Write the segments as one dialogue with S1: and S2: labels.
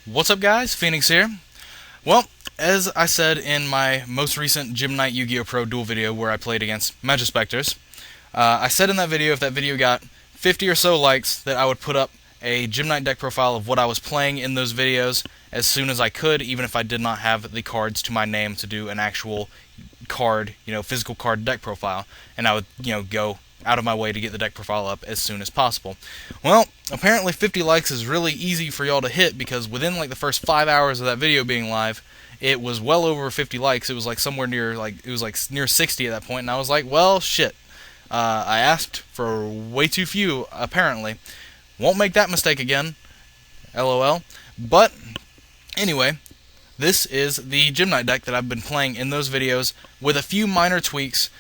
S1: What's up, guys? Phoenix here. Well, as I said in my most recent Gym Night YGOpro duel video where I played against Magispectors, I said in that video if that video got 50 or so likes that I would put up a Gym Night deck profile of what I was playing in those videos as soon as I could, even if I did not have the cards to my name to do an actual card, physical card deck profile, and I would, go out of my way to get the deck profile up as soon as possible. Well, apparently 50 likes is really easy for y'all to hit because within like the first 5 hours of that video being live, it was well over 50 likes. It was like somewhere near near 60 at that point, and I was like, well, shit. I asked for way too few, apparently. Won't make that mistake again. LOL. But anyway, this is the Gym Night deck that I've been playing in those videos with a few minor tweaks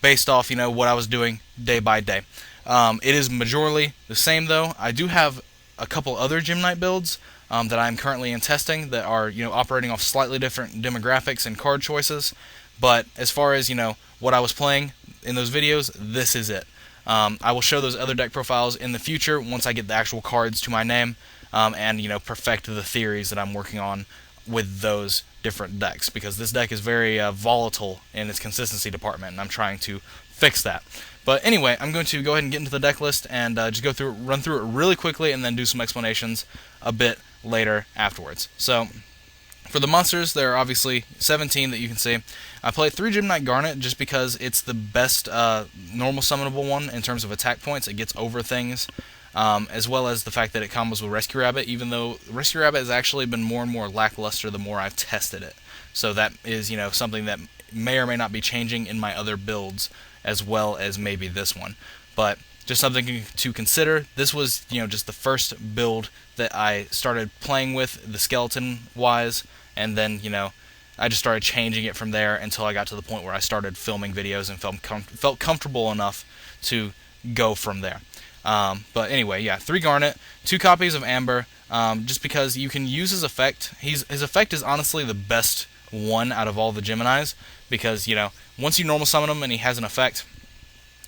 S1: based off, what I was doing day by day. It is majorly the same, though. I do have a couple other Gym Night builds that I'm currently in testing that are, operating off slightly different demographics and card choices. But as far as, what I was playing in those videos, this is it. I will show those other deck profiles in the future once I get the actual cards to my name and, perfect the theories that I'm working on with those different decks, because this deck is very volatile in its consistency department, and I'm trying to fix that. But anyway, I'm going to go ahead and get into the deck list and just run through it really quickly, and then do some explanations a bit later afterwards. So, for the monsters, there are obviously 17 that you can see. I play 3 Gym Night Garnet just because it's the best normal summonable one in terms of attack points. It gets over things, as well as the fact that it combos with Rescue Rabbit, even though Rescue Rabbit has actually been more and more lackluster the more I've tested it. So that is, something that may or may not be changing in my other builds, as well as maybe this one. But just something to consider. This was, just the first build that I started playing with, the skeleton-wise, and then, I just started changing it from there until I got to the point where I started filming videos and felt comfortable enough to go from there. But anyway, yeah, 3 Garnet, 2 copies of Amber, just because you can use his effect. His effect is honestly the best one out of all the Geminis, because, once you normal summon him and he has an effect,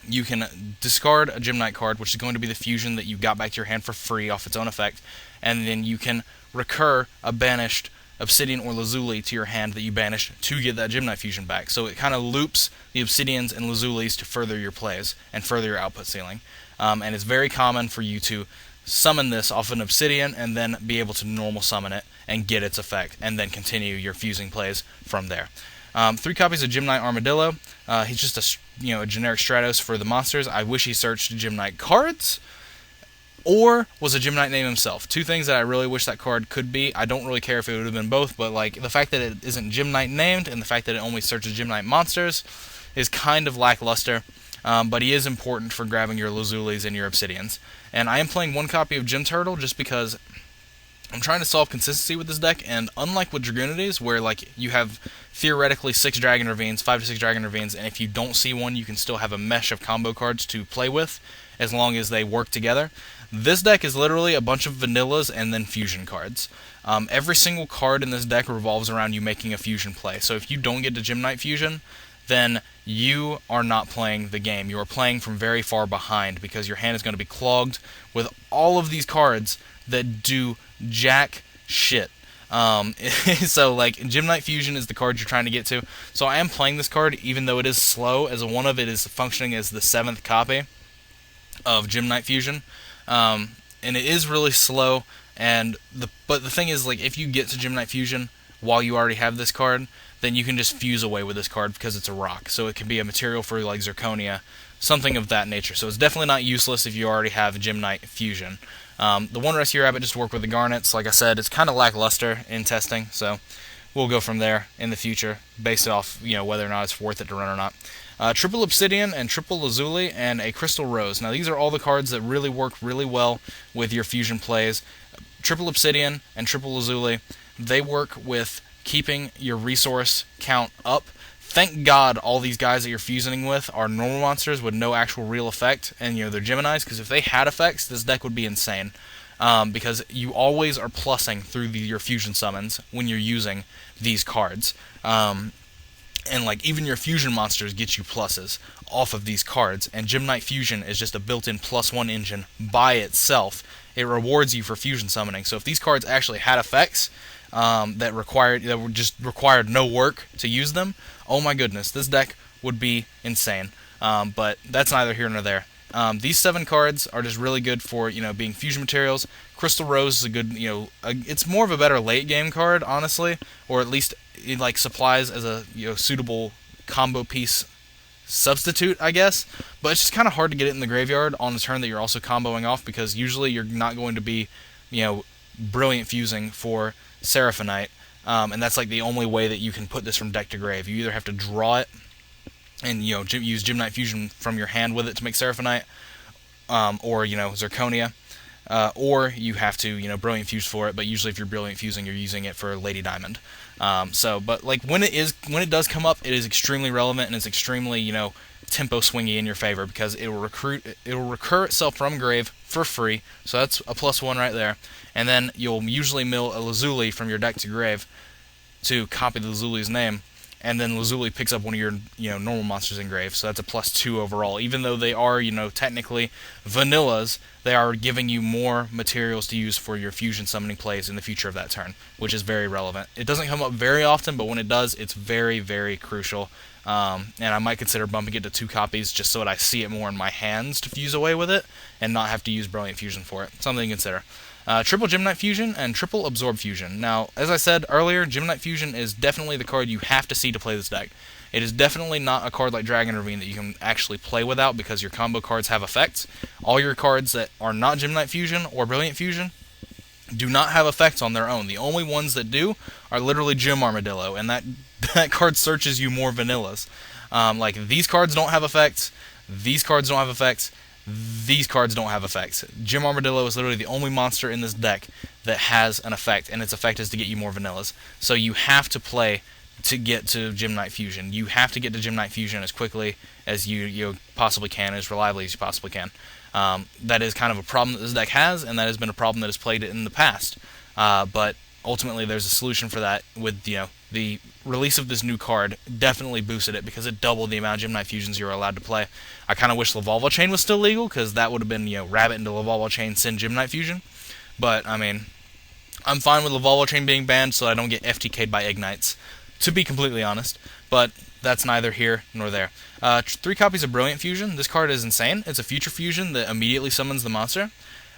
S1: you can discard a Gym Night card, which is going to be the fusion that you got back to your hand for free off its own effect, and then you can recur a banished Obsidian or Lazuli to your hand that you banished to get that Gym Night fusion back. So it kind of loops the Obsidians and Lazulis to further your plays and further your output ceiling. And it's very common for you to summon this off an Obsidian and then be able to normal summon it and get its effect, and then continue your fusing plays from there. 3 copies of Gym Night Armadillo. He's just a generic Stratos for the monsters. I wish he searched Gym Night cards, or was a Gym Night name himself. 2 things that I really wish that card could be. I don't really care if it would have been both, but like the fact that it isn't Gym Night named and the fact that it only searches Gym Night monsters is kind of lackluster. But he is important for grabbing your Lazulis and your Obsidians. And I am playing 1 copy of Gym Turtle just because I'm trying to solve consistency with this deck, and unlike with Dragonides, where like you have theoretically 6 Dragon Ravines, 5 to 6 Dragon Ravines, and if you don't see one, you can still have a mesh of combo cards to play with, as long as they work together. This deck is literally a bunch of vanillas and then fusion cards. Every single card in this deck revolves around you making a fusion play. So if you don't get to Gym Night fusion, then you are not playing the game. You are playing from very far behind, because your hand is going to be clogged with all of these cards that do jack shit. So like Gym Night Fusion is the card you're trying to get to. So I am playing this card even though it is slow, as one of it is functioning as the 7th copy of Gym Night Fusion. And it is really slow, but the thing is, like, if you get to Gym Night Fusion while you already have this card, then you can just fuse away with this card because it's a rock. So it can be a material for like Zirconia, something of that nature. So it's definitely not useless if you already have Gym Night Fusion. The 1 Rescue Rabbit just to work with the Garnets. Like I said, it's kind of lackluster in testing, so we'll go from there in the future, based off whether or not it's worth it to run or not. Triple Obsidian and Triple Lazuli and a Crystal Rose. Now these are all the cards that really work really well with your fusion plays. Triple Obsidian and Triple Lazuli, they work with keeping your resource count up. Thank God all these guys that you're fusing with are normal monsters with no actual real effect, and they're Geminis, because if they had effects, this deck would be insane. Because you always are plussing through your fusion summons when you're using these cards. And like even your fusion monsters get you pluses off of these cards, and Gym Night Fusion is just a built-in +1 engine by itself. it rewards you for fusion summoning. So if these cards actually had effects that required no work to use them, oh my goodness, this deck would be insane. But that's neither here nor there. These 7 cards are just really good for, being fusion materials. Crystal Rose is a good, it's more of a better late game card, honestly, or at least it like supplies as a suitable combo piece substitute, I guess. But it's just kind of hard to get it in the graveyard on the turn that you're also comboing off, because usually you're not going to be, brilliant fusing for Seraphonite, and that's like the only way that you can put this from deck to grave. You either have to draw it and use Gymnite Fusion from your hand with it to make Seraphonite, or Zirconia, or you have to Brilliant Fuse for it. But usually, if you're Brilliant Fusing, you're using it for Lady Diamond. But like when it does come up, it is extremely relevant, and it's extremely tempo swingy in your favor, because it will recur itself from grave for free. So that's a +1 right there. And then you'll usually mill a Lazuli from your deck to grave to copy the Lazuli's name. And then Lazuli picks up one of your normal monsters in grave, so that's a +2 overall. Even though they are technically vanillas, they are giving you more materials to use for your fusion summoning plays in the future of that turn, which is very relevant. It doesn't come up very often, but when it does, it's very, very crucial. And I might consider bumping it to 2 copies just so that I see it more in my hands to fuse away with it, and not have to use Brilliant Fusion for it. Something to consider. Triple Gymnite Fusion and Triple Absorb Fusion. Now, as I said earlier, Gymnite Fusion is definitely the card you have to see to play this deck. It is definitely not a card like Dragon Ravine that you can actually play without, because your combo cards have effects. All your cards that are not Gymnite Fusion or Brilliant Fusion do not have effects on their own. The only ones that do are literally Gym Armadillo, and that card searches you more vanillas. Like, these cards don't have effects, these cards don't have effects, these cards don't have effects. Gym Armadillo is literally the only monster in this deck that has an effect, and its effect is to get you more vanillas. So you have to play to get to Gymnite Fusion. You have to get to Gymnite Fusion as quickly as you possibly can, as reliably as you possibly can. That is kind of a problem that this deck has, and that has been a problem that has plagued it in the past. But ultimately, there's a solution for that with the release of this new card. Definitely boosted it, because it doubled the amount of Gymnite Fusions you were allowed to play. I kind of wish Lavalval Chain was still legal, because that would have been Rabbit into Lavalval Chain, send Gymnite Fusion. But I mean, I'm fine with Lavalval Chain being banned, so I don't get FTK'd by Ignites, to be completely honest. But that's neither here nor there. 3 copies of Brilliant Fusion. This card is insane. It's a future fusion that immediately summons the monster.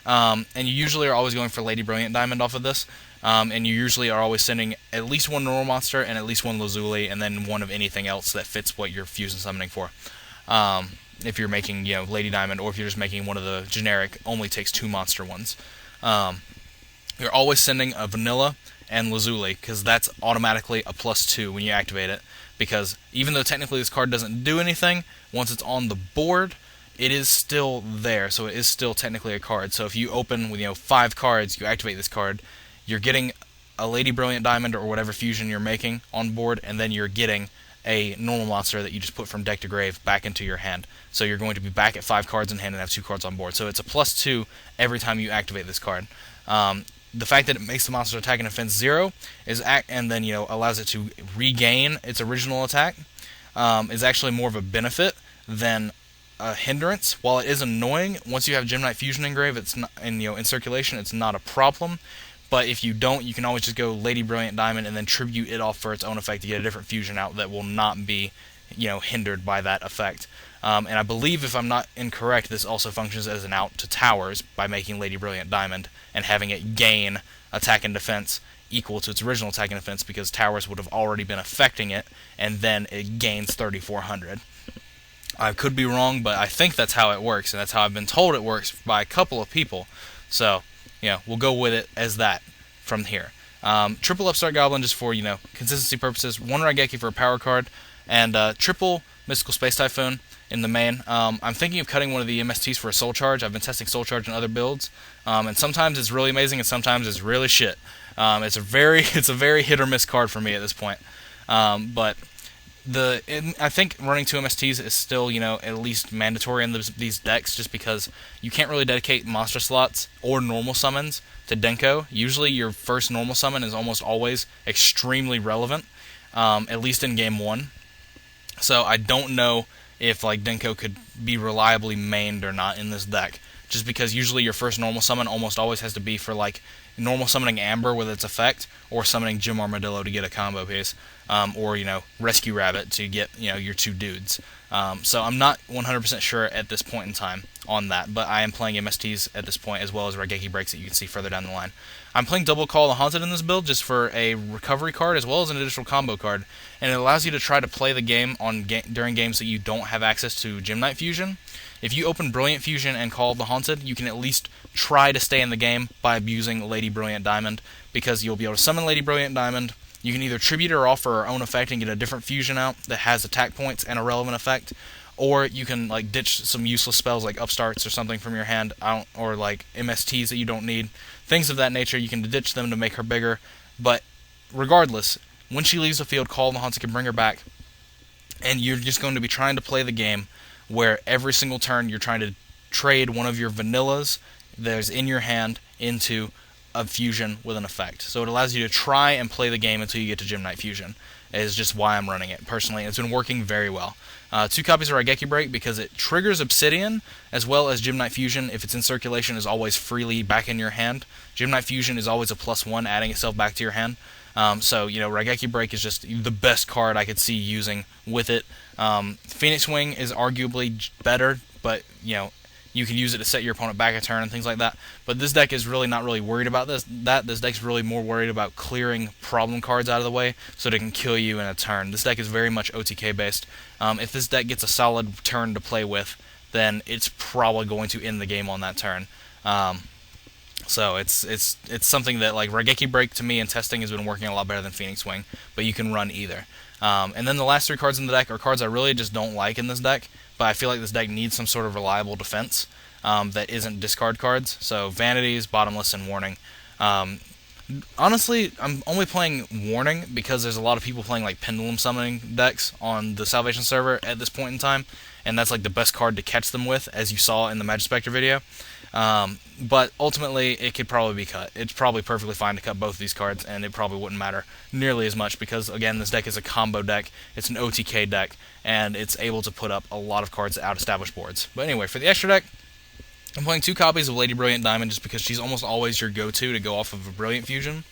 S1: And you usually are always going for Lady Brilliant Diamond off of this. And you usually are always sending at least 1 normal monster and at least 1 Lazuli, and then 1 of anything else that fits what you're fusion summoning for. If you're making Lady Diamond, or if you're just making one of the generic only takes 2 monster ones. You're always sending a Vanilla and Lazuli, because that's automatically a +2 when you activate it. Because even though technically this card doesn't do anything, once it's on the board, it is still there, so it is still technically a card. So if you open with 5 cards, you activate this card, you're getting a Lady Brilliant Diamond or whatever fusion you're making on board, and then you're getting a normal monster that you just put from deck to grave back into your hand. So you're going to be back at 5 cards in hand and have 2 cards on board. So it's a +2 every time you activate this card. The fact that it makes the monster attack and defense 0 and then allows it to regain its original attack is actually more of a benefit than a hindrance. While it is annoying, once you have Gymnite Fusion in grave, it's not, and in circulation, it's not a problem. But if you don't, you can always just go Lady Brilliant Diamond and then tribute it off for its own effect to get a different fusion out that will not be hindered by that effect. And I believe, if I'm not incorrect, this also functions as an out to towers by making Lady Brilliant Diamond and having it gain attack and defense equal to its original attack and defense, because towers would have already been affecting it, and then it gains 3,400. I could be wrong, but I think that's how it works, and that's how I've been told it works by a couple of people. So, we'll go with it as that from here. Triple Upstart Goblin just for, consistency purposes. 1 Raigeki for a power card, and triple Mystical Space Typhoon in the main. I'm thinking of cutting one of the MSTs for a Soul Charge. I've been testing Soul Charge in other builds, and sometimes it's really amazing, and sometimes it's really shit. It's a very hit or miss card for me at this point. But I think running 2 MSTs is still, at least mandatory in these decks, just because you can't really dedicate monster slots or normal summons to Denko. Usually your first normal summon is almost always extremely relevant, at least in game 1. So I don't know if Denko could be reliably mained or not in this deck. just because usually your first normal summon almost always has to be for like normal summoning Amber with its effect, or summoning Jim Armadillo to get a combo piece, or Rescue Rabbit to get your 2 dudes. So I'm not 100% sure at this point in time on that, but I am playing MSTs at this point, as well as Raigeki Breaks that you can see further down the line. I'm playing Double Call the Haunted in this build just for a recovery card as well as an additional combo card, and it allows you to try to play the game during games that you don't have access to Gem Knight Fusion. If you open Brilliant Fusion and Call the Haunted, you can at least try to stay in the game by using Lady Brilliant Diamond, because you'll be able to summon Lady Brilliant Diamond. You can either tribute her off for her own effect and get a different fusion out that has attack points and a relevant effect, or you can like ditch some useless spells like Upstarts or something from your hand, or like MSTs that you don't need. Things of that nature, you can ditch them to make her bigger, but regardless, when she leaves the field, Call the Haunted can bring her back, and you're just going to be trying to play the game where every single turn you're trying to trade one of your vanillas that's in your hand into a fusion with an effect. So it allows you to try and play the game until you get to Gem Knight Fusion, is just why I'm running it personally. It's been working very well. 2 copies of Raigeki Break because it triggers Obsidian as well as Gem Knight Fusion. If it's in circulation, is always freely back in your hand. Gem Knight Fusion is always a +1 adding itself back to your hand. So Raigeki Break is just the best card I could see using with it. Phoenix Wing is arguably better, but you can use it to set your opponent back a turn and things like that. But this deck is really not really worried about this deck's really more worried about clearing problem cards out of the way so they can kill you in a turn. This deck is very much OTK based. If this deck gets a solid turn to play with, then it's probably going to end the game on that turn. So it's something that, like, Raigeki Break to me in testing has been working a lot better than Phoenix Wing, but you can run either. And then the last 3 cards in the deck are cards I really just don't like in this deck, but I feel like this deck needs some sort of reliable defense that isn't discard cards. So Vanities, Bottomless, and Warning. Honestly, I'm only playing Warning because there's a lot of people playing like Pendulum Summoning decks on the Salvation server at this point in time, and that's like the best card to catch them with, as you saw in the Magispector video. But ultimately, it could probably be cut. It's probably perfectly fine to cut both of these cards, and it probably wouldn't matter nearly as much because, again, this deck is a combo deck, it's an OTK deck, and it's able to put up a lot of cards out established boards. But anyway, for the extra deck, I'm playing 2 copies of Lady Brilliant Diamond just because she's almost always your go-to to go off of a Brilliant Fusion.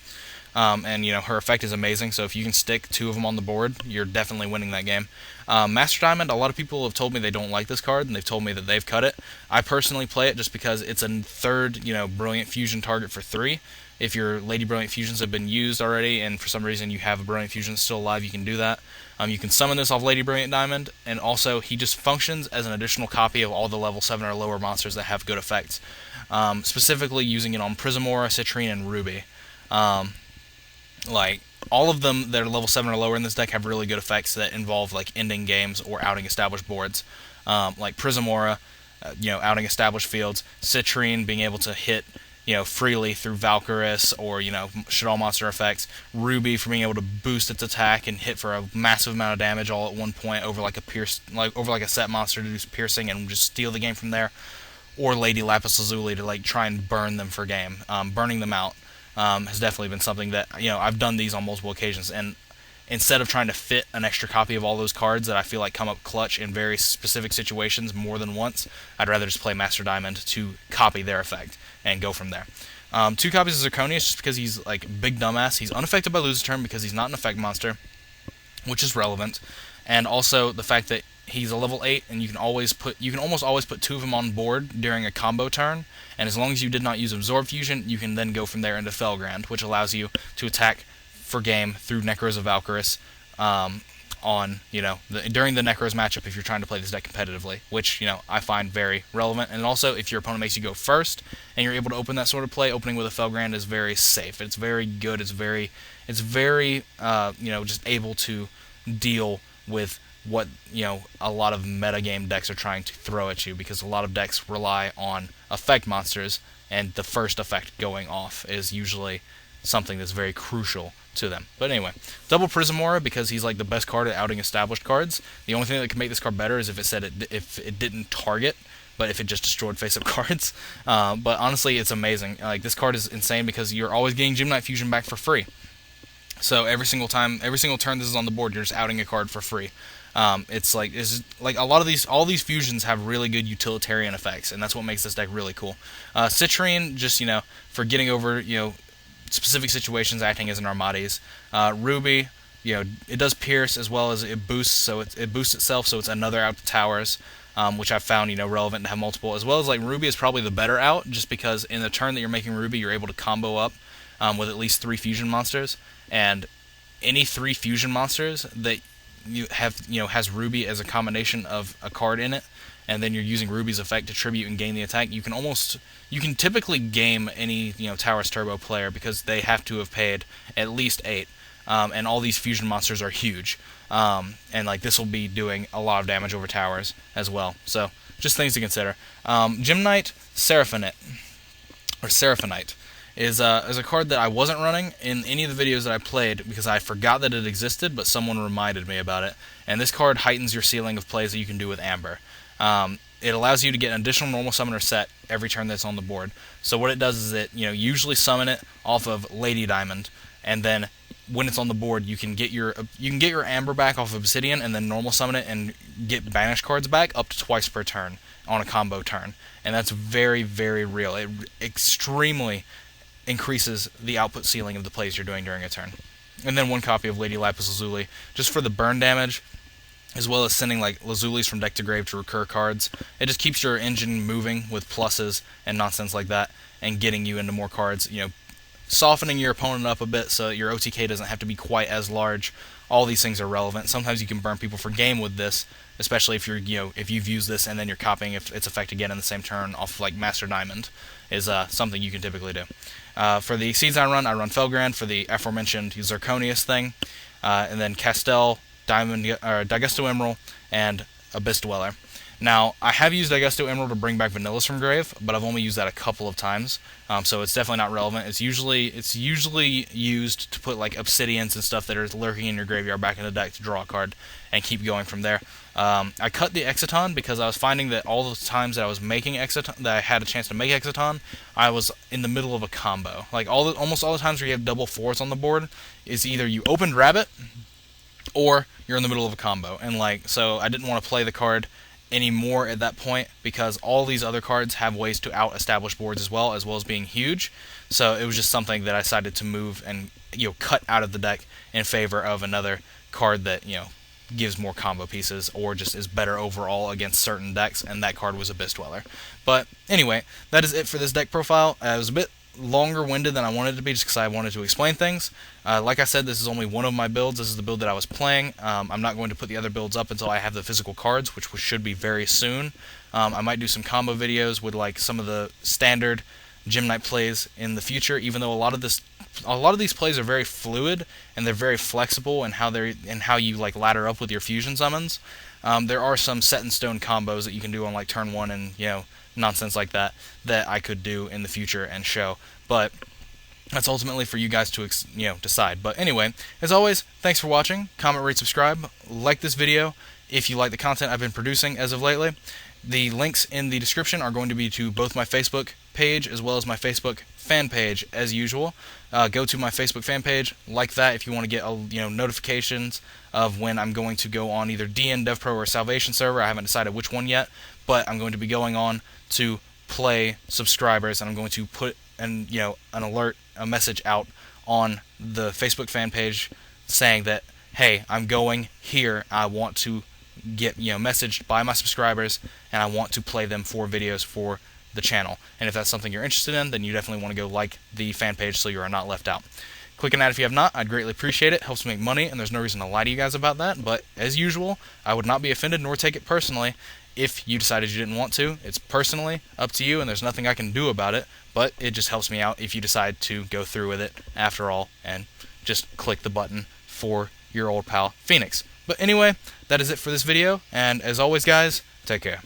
S1: And her effect is amazing, so if you can stick 2 of them on the board, you're definitely winning that game. Master Diamond, a lot of people have told me they don't like this card, and they've told me that they've cut it. I personally play it just because it's a third, Brilliant Fusion target for 3. If your Lady Brilliant Fusions have been used already, and for some reason you have a Brilliant Fusion still alive, you can do that. You can summon this off Lady Brilliant Diamond, and also he just functions as an additional copy of all the level 7 or lower monsters that have good effects. Specifically using it on Prismora, Citrine, and Ruby. Like, all of them that are level 7 or lower in this deck have really good effects that involve, like, ending games or outing established boards. Like Prismora, outing established fields. Citrine being able to hit, freely through Valkyris or, shit all monster effects. Ruby for being able to boost its attack and hit for a massive amount of damage all at one point over like a set monster to do piercing and just steal the game from there. Or Lady Lapis Lazuli to, like, try and burn them for game. Burning them out. Has definitely been something that, I've done these on multiple occasions, and instead of trying to fit an extra copy of all those cards that I feel like come up clutch in very specific situations more than once, I'd rather just play Master Diamond to copy their effect and go from there. 2 copies of Zirconius just because he's, like, big dumbass. He's unaffected by lose a turn because he's not an effect monster, which is relevant, and also the fact that he's a level 8, and you can almost always put 2 of them on board during a combo turn, and as long as you did not use Absorb Fusion, you can then go from there into Felgrand, which allows you to attack for game through Necros of Valkyris during the Necros matchup if you're trying to play this deck competitively, which, I find very relevant. And also, if your opponent makes you go first, and you're able to open that sort of play, opening with a Felgrand is very safe. It's very good. It's very just able to deal with what a lot of metagame decks are trying to throw at you, because a lot of decks rely on effect monsters, and the first effect going off is usually something that's very crucial to them. But anyway, double Prismora because he's like the best card at outing established cards. The only thing that can make this card better is if it didn't target, but if it just destroyed face-up cards. But honestly, it's amazing. Like, this card is insane because you're always getting Gem Knight Fusion back for free. So every single turn this is on the board, you're just outing a card for free. It's like a lot of all these fusions have really good utilitarian effects, and that's what makes this deck really cool. Citrine, just for getting over specific situations, acting as an Armades. Ruby, it does pierce as well as it boosts, so it boosts itself, so it's another out to towers, which I've found relevant to have multiple, as well as like Ruby is probably the better out, just because in the turn that you're making Ruby, you're able to combo up with at least 3 fusion monsters, and any 3 fusion monsters that you have has Ruby as a combination of a card in it, and then you're using Ruby's effect to tribute and gain the attack, you can typically game any Towers Turbo player, because they have to have paid at least 8, and all these fusion monsters are huge, and like this will be doing a lot of damage over towers as well. So just things to consider. Gem Knight Seraphinite is a card that I wasn't running in any of the videos that I played because I forgot that it existed, but someone reminded me about it. And this card heightens your ceiling of plays that you can do with Amber. It allows you to get an additional normal summoner set every turn that's on the board. So what it does is it usually summon it off of Lady Diamond, and then when it's on the board, you can get your Amber back off of Obsidian, and then normal summon it and get banished cards back up to twice per turn on a combo turn. And that's very, very real. It extremely increases the output ceiling of the plays you're doing during a turn. And then 1 copy of Lady Lapis Lazuli, just for the burn damage, as well as sending like Lazulis from deck to grave to recur cards. It just keeps your engine moving with pluses and nonsense like that, and getting you into more cards, softening your opponent up a bit so that your OTK doesn't have to be quite as large. All these things are relevant. Sometimes you can burn people for game with this, especially if if you've used this and then you're copying its effect again in the same turn off like Master Diamond, is something you can typically do. For the seeds I run Felgrand for the aforementioned Zirconius thing, and then Castel, Daigusto Emerald, and Abyss Dweller. Now, I have used Daigusto Emerald to bring back Vanillas from grave, but I've only used that a couple of times, so it's definitely not relevant. It's usually used to put like Obsidians and stuff that are lurking in your graveyard back in the deck to draw a card and keep going from there. I cut the Exiton because I was finding that all the times that I was making Exiton, that I had a chance to make Exiton, I was in the middle of a combo. Like almost all the times where you have double 4s on the board, is either you opened Rabbit or you're in the middle of a combo, and so I didn't want to play the card anymore at that point, because all these other cards have ways to out-establish boards as well as being huge. So it was just something that I decided to move and cut out of the deck in favor of another card that gives more combo pieces or just is better overall against certain decks, and that card was Abyss Dweller. But anyway, that is it for this deck profile. It was a bit longer-winded than I wanted it to be, just because I wanted to explain things. Like I said, this is only one of my builds. This is the build that I was playing. I'm not going to put the other builds up until I have the physical cards, which should be very soon. I might do some combo videos with like some of the standard Gem Knight plays in the future, even though a lot of these plays are very fluid and they're very flexible in how you like ladder up with your fusion summons. There are some set in stone combos that you can do on like turn 1 and nonsense like that I could do in the future and show, but that's ultimately for you guys to decide. But anyway, as always, thanks for watching. Comment, rate, subscribe, like this video if you like the content I've been producing as of lately. The links in the description are going to be to both my Facebook page as well as my Facebook fan page as usual. Go to my Facebook fan page, like that if you want to get notifications of when I'm going to go on either DEVpro or Salvation server. I haven't decided which one yet, but I'm going to be going on to play subscribers, and I'm going to put an alert, a message out on the Facebook fan page saying that, hey, I'm going here. I want to get messaged by my subscribers, and I want to play them for videos for the channel. And if that's something you're interested in, then you definitely want to go like the fan page so you are not left out. Click on that if you have not. I'd greatly appreciate it. Helps me make money, and there's no reason to lie to you guys about that. But as usual, I would not be offended nor take it personally if you decided you didn't want to. It's personally up to you, and there's nothing I can do about it, but it just helps me out if you decide to go through with it after all and just click the button for your old pal Phoenix. But anyway, that is it for this video, and as always guys, take care.